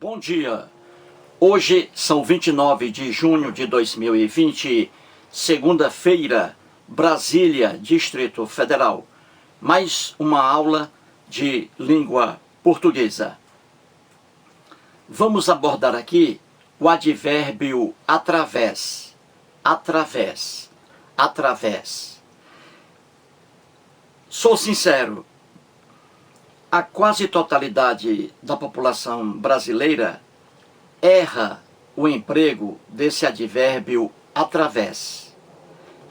Bom dia, hoje são 29 de junho de 2020, segunda-feira, Brasília, Distrito Federal. Mais uma aula de língua portuguesa. Vamos abordar aqui o advérbio através, através, através. Sou sincero, a quase totalidade da população brasileira erra o emprego desse advérbio através.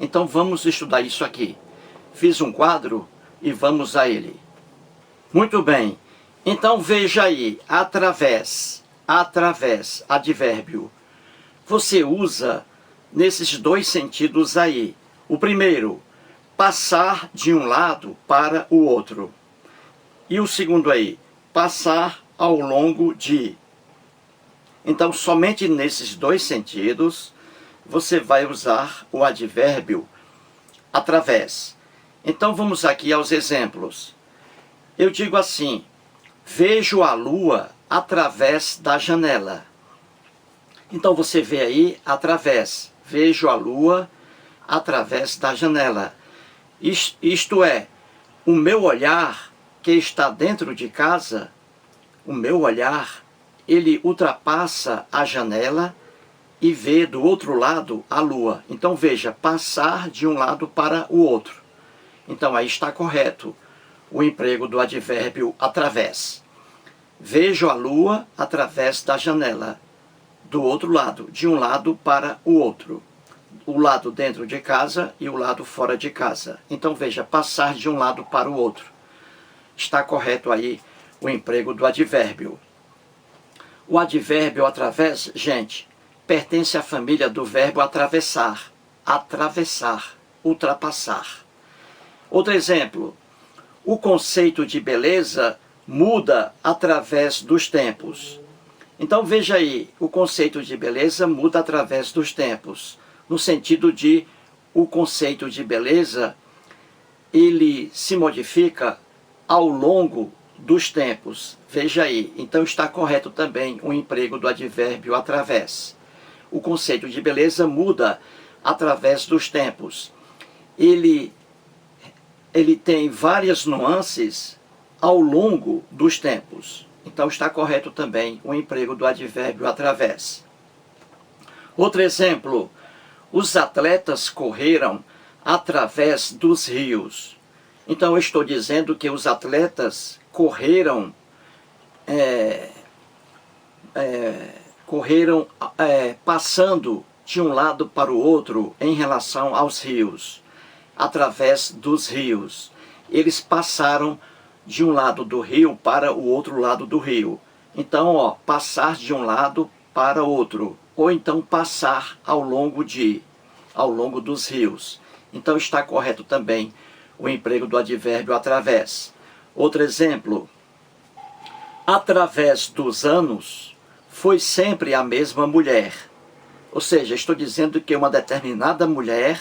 Então vamos estudar isso aqui. Fiz um quadro e vamos a ele. Muito bem, então veja aí, através, através, advérbio. Você usa nesses dois sentidos aí. O primeiro, passar de um lado para o outro. E o segundo aí, passar ao longo de. Então, somente nesses dois sentidos, você vai usar o advérbio através. Então, vamos aqui aos exemplos. Eu digo assim, vejo a lua através da janela. Então, você vê aí, através. Vejo a lua através da janela. Isto é, o meu olhar que está dentro de casa, o meu olhar, ele ultrapassa a janela e vê do outro lado a lua. Então veja, passar de um lado para o outro. Então aí está correto o emprego do advérbio através. Vejo a lua através da janela, do outro lado, de um lado para o outro. O lado dentro de casa e o lado fora de casa. Então veja, passar de um lado para o outro. Está correto aí o emprego do advérbio. O advérbio através, gente, pertence à família do verbo atravessar, atravessar, ultrapassar. Outro exemplo, o conceito de beleza muda através dos tempos. Então veja aí, o conceito de beleza muda através dos tempos, no sentido de o conceito de beleza, ele se modifica ao longo dos tempos. Veja aí, então está correto também o emprego do advérbio através. O conceito de beleza muda através dos tempos. Ele tem várias nuances ao longo dos tempos. Então está correto também o emprego do advérbio através. Outro exemplo, os atletas correram através dos rios. Então eu estou dizendo que os atletas correram passando de um lado para o outro em relação aos rios, através dos rios. Eles passaram de um lado do rio para o outro lado do rio. Então, ó, passar de um lado para outro, ou então passar ao longo dos rios. Então está correto também o emprego do advérbio através. Outro exemplo, através dos anos, foi sempre a mesma mulher. Ou seja, estou dizendo que uma determinada mulher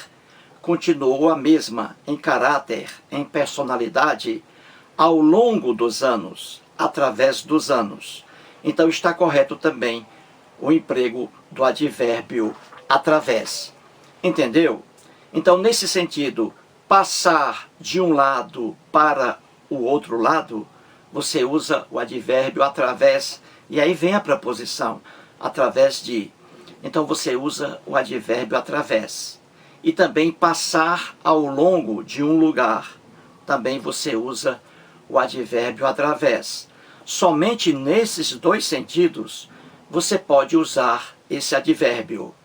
continuou a mesma em caráter, em personalidade, ao longo dos anos, através dos anos. Então está correto também o emprego do advérbio através. Entendeu? Então, nesse sentido, passar de um lado para o outro lado, você usa o advérbio através, e aí vem a preposição, através de. Então você usa o advérbio através. E também passar ao longo de um lugar, também você usa o advérbio através. Somente nesses dois sentidos, você pode usar esse advérbio.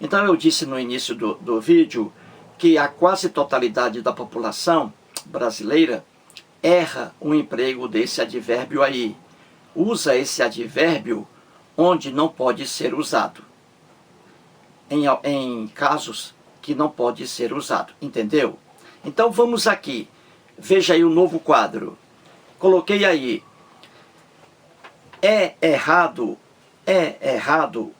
Então eu disse no início do vídeo, que a quase totalidade da população brasileira erra o emprego desse advérbio aí. Usa esse advérbio onde não pode ser usado. Em casos que não pode ser usado. Entendeu? Então vamos aqui. Veja aí o novo quadro. Coloquei aí. É errado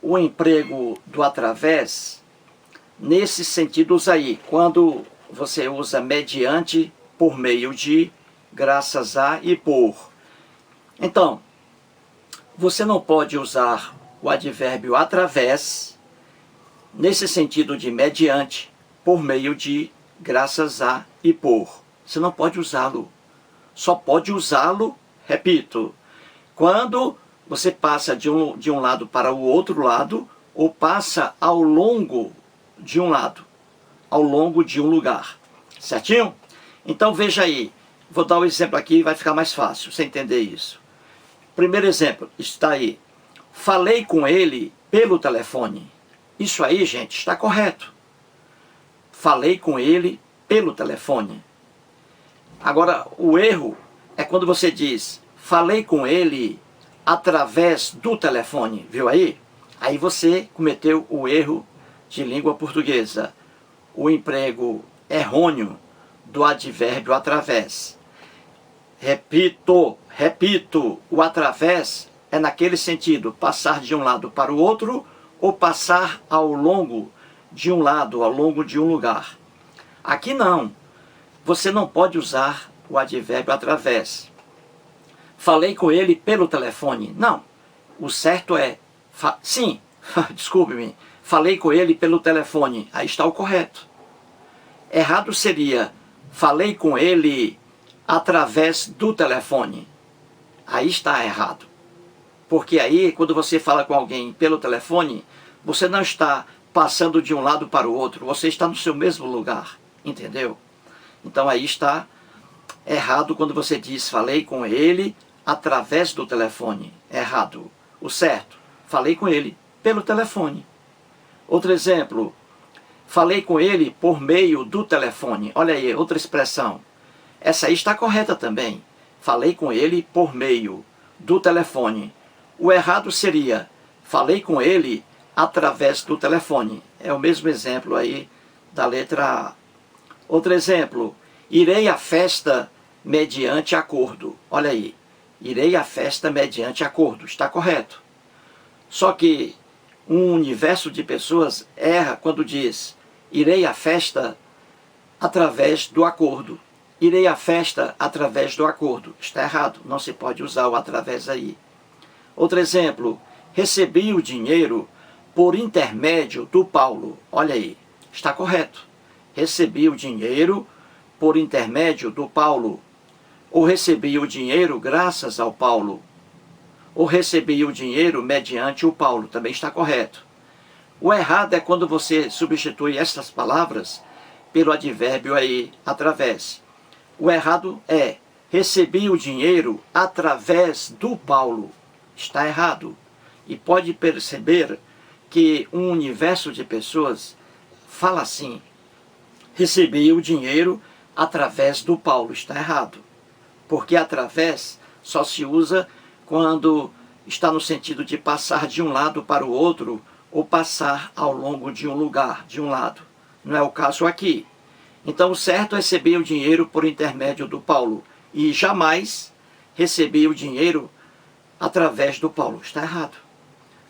o emprego do através nesses sentidos aí, quando você usa mediante, por meio de, graças a e por. Então, você não pode usar o advérbio através, nesse sentido de mediante, por meio de, graças a e por. Você não pode usá-lo. Só pode usá-lo, repito, quando você passa de um lado para o outro lado, ou passa ao longo de um lado, ao longo de um lugar. Certinho? Então veja aí, vou dar um exemplo aqui, vai ficar mais fácil você entender isso. Primeiro exemplo, está aí. Falei com ele pelo telefone. Isso aí, gente, está correto. Falei com ele pelo telefone. Agora, o erro é quando você diz, falei com ele através do telefone, viu aí? Aí você cometeu o erro de língua portuguesa, o emprego errôneo do advérbio através. Repito, o através é naquele sentido, passar de um lado para o outro ou passar ao longo de um lado, ao longo de um lugar. Aqui não, você não pode usar o advérbio através. Falei com ele pelo telefone. Não, o certo é, sim, desculpe-me, falei com ele pelo telefone. Aí está o correto. Errado seria, falei com ele através do telefone. Aí está errado. Porque aí, quando você fala com alguém pelo telefone, você não está passando de um lado para o outro, você está no seu mesmo lugar, entendeu? Então aí está errado quando você diz, falei com ele através do telefone. Errado. O certo, falei com ele pelo telefone. Outro exemplo, falei com ele por meio do telefone. Olha aí, outra expressão. Essa aí está correta também. Falei com ele por meio do telefone. O errado seria, falei com ele através do telefone. É o mesmo exemplo aí da letra A. Outro exemplo, irei à festa mediante acordo. Olha aí, irei à festa mediante acordo. Está correto. Só que um universo de pessoas erra quando diz, irei à festa através do acordo. Irei à festa através do acordo. Está errado, não se pode usar o através aí. Outro exemplo, recebi o dinheiro por intermédio do Paulo. Olha aí, está correto. Recebi o dinheiro por intermédio do Paulo. Ou recebi o dinheiro graças ao Paulo. Ou recebi o dinheiro mediante o Paulo. Também está correto. O errado é quando você substitui essas palavras pelo advérbio aí, através. O errado é, recebi o dinheiro através do Paulo. Está errado. E pode perceber que um universo de pessoas fala assim, recebi o dinheiro através do Paulo. Está errado. Porque através só se usa quando está no sentido de passar de um lado para o outro ou passar ao longo de um lugar, de um lado. Não é o caso aqui. Então o certo é receber o dinheiro por intermédio do Paulo. E jamais receber o dinheiro através do Paulo. Está errado.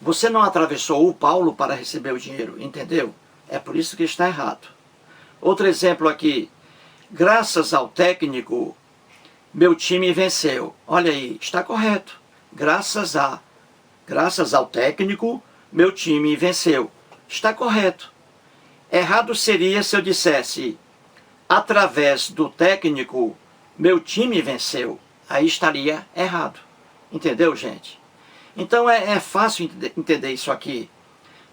Você não atravessou o Paulo para receber o dinheiro, entendeu? É por isso que está errado. Outro exemplo aqui. Graças ao técnico, meu time venceu. Olha aí, está correto. Graças ao técnico, meu time venceu. Está correto. Errado seria se eu dissesse, através do técnico, meu time venceu. Aí estaria errado. Entendeu, gente? Então é fácil entender isso aqui.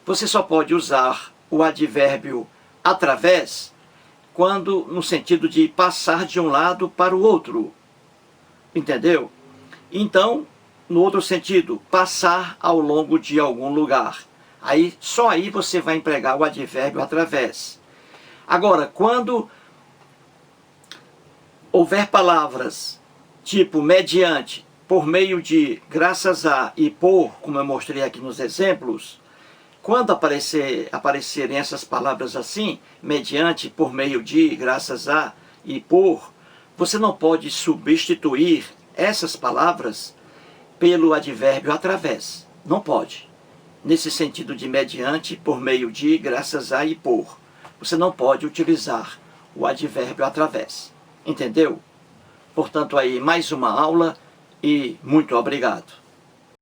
Você só pode usar o advérbio através quando no sentido de passar de um lado para o outro. Entendeu? Então, no outro sentido, passar ao longo de algum lugar. Aí, só aí você vai empregar o advérbio através. Agora, quando houver palavras tipo mediante, por meio de, graças a e por, como eu mostrei aqui nos exemplos, quando aparecerem essas palavras assim, mediante, por meio de, graças a e por, você não pode substituir essas palavras pelo advérbio através. Não pode. Nesse sentido de mediante, por meio de, graças a e por. Você não pode utilizar o advérbio através. Entendeu? Portanto, aí mais uma aula e muito obrigado.